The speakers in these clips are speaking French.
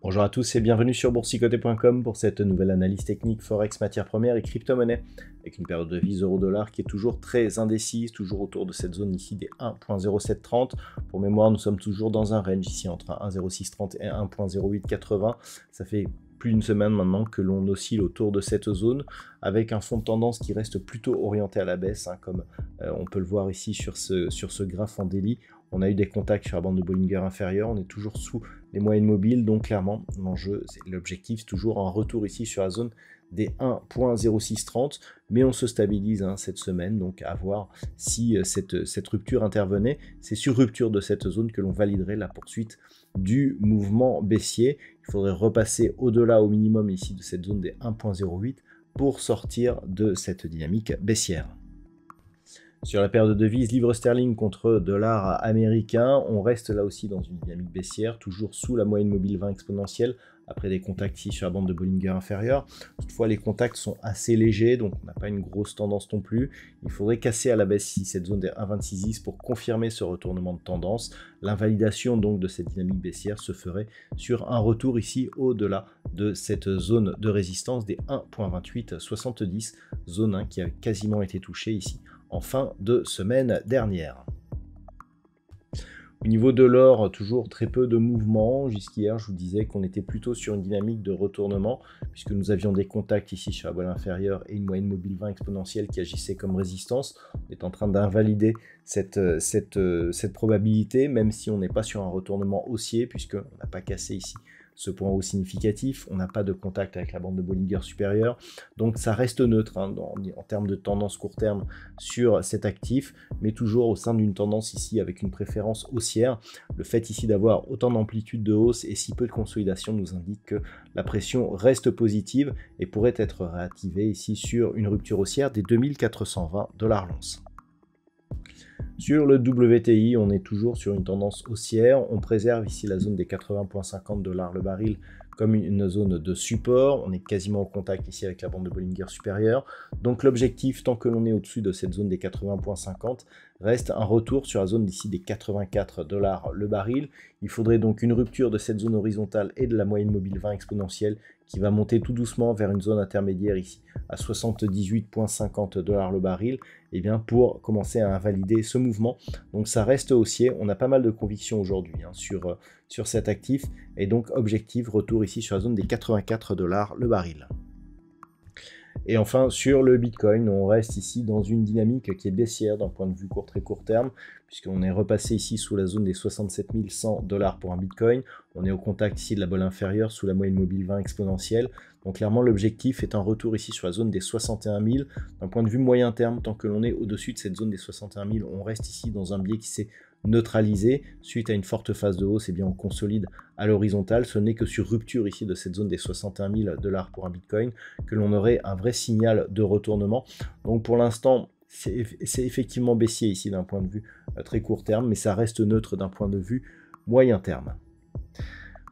Bonjour à tous et bienvenue sur boursicoté.com pour cette nouvelle analyse technique Forex, matières premières et crypto-monnaies avec une période de devise euro-dollar qui est toujours très indécise, toujours autour de cette zone ici des 1.0730. Pour mémoire, nous sommes toujours dans un range ici entre 1.0630 et 1.0880. Ça fait plus d'une semaine maintenant que l'on oscille autour de cette zone avec un fond de tendance qui reste plutôt orienté à la baisse, comme on peut le voir ici sur ce graphe en daily. On a eu des contacts sur la bande de Bollinger inférieure, on est toujours sous les moyennes mobiles, donc clairement l'enjeu, l'objectif, c'est toujours un retour ici sur la zone des 1.0630, mais on se stabilise cette semaine, donc à voir si cette rupture intervenait. C'est sur rupture de cette zone que l'on validerait la poursuite du mouvement baissier. Il faudrait repasser au-delà au minimum ici de cette zone des 1.08 pour sortir de cette dynamique baissière. Sur la paire de devises livre sterling contre dollar américain, on reste là aussi dans une dynamique baissière, toujours sous la moyenne mobile 20 exponentielle, après des contacts ici sur la bande de Bollinger inférieure. Toutefois, les contacts sont assez légers, donc on n'a pas une grosse tendance non plus. Il faudrait casser à la baisse ici cette zone des 1,2610 pour confirmer ce retournement de tendance. L'invalidation donc de cette dynamique baissière se ferait sur un retour ici au-delà de cette zone de résistance des 1.2870, zone qui a quasiment été touchée ici en fin de semaine dernière. Au niveau de l'or, toujours très peu de mouvements. Jusqu'hier, je vous disais qu'on était plutôt sur une dynamique de retournement, puisque nous avions des contacts ici sur la voile inférieure et une moyenne mobile 20 exponentielle qui agissait comme résistance. On est en train d'invalider cette probabilité, même si on n'est pas sur un retournement haussier, puisqu'on n'a pas cassé ici ce point haut significatif, on n'a pas de contact avec la bande de Bollinger supérieure, donc ça reste neutre en termes de tendance court terme sur cet actif, mais toujours au sein d'une tendance ici avec une préférence haussière. Le fait ici d'avoir autant d'amplitude de hausse et si peu de consolidation nous indique que la pression reste positive et pourrait être réactivée ici sur une rupture haussière des 2420 $ l'once. Sur le WTI, on est toujours sur une tendance haussière. On préserve ici la zone des 80,50 $ le baril comme une zone de support. On est quasiment au contact ici avec la bande de Bollinger supérieure. Donc l'objectif, tant que l'on est au-dessus de cette zone des 80,50, reste un retour sur la zone d'ici des 84 $ le baril. Il faudrait donc une rupture de cette zone horizontale et de la moyenne mobile 20 exponentielle qui va monter tout doucement vers une zone intermédiaire ici à 78,50 $ le baril, et bien pour commencer à invalider ce mouvement. Donc ça reste haussier, on a pas mal de convictions aujourd'hui sur cet actif, et donc objectif retour ici sur la zone des 84 $ le baril. Et enfin, sur le Bitcoin, on reste ici dans une dynamique qui est baissière d'un point de vue très court terme, puisqu'on est repassé ici sous la zone des 67 100 $ pour un Bitcoin. On est au contact ici de la bolle inférieure sous la moyenne mobile 20 exponentielle. Donc clairement, l'objectif est un retour ici sur la zone des 61 000. D'un point de vue moyen terme, tant que l'on est au-dessus de cette zone des 61 000, on reste ici dans un biais qui s'est neutralisé. Suite à une forte phase de hausse, et bien on consolide à l'horizontale. Ce n'est que sur rupture ici de cette zone des 61 000 $ pour un Bitcoin que l'on aurait un vrai signal de retournement. Donc pour l'instant, c'est effectivement baissier ici d'un point de vue très court terme, mais ça reste neutre d'un point de vue moyen terme.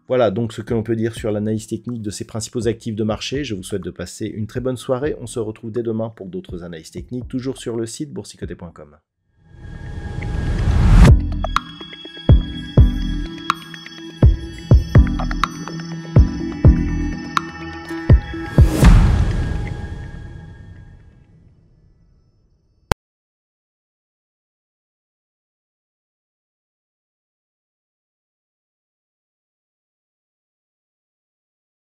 Voilà donc ce que l'on peut dire sur l'analyse technique de ces principaux actifs de marché. Je vous souhaite de passer une très bonne soirée. On se retrouve dès demain pour d'autres analyses techniques, toujours sur le site boursicoté.com.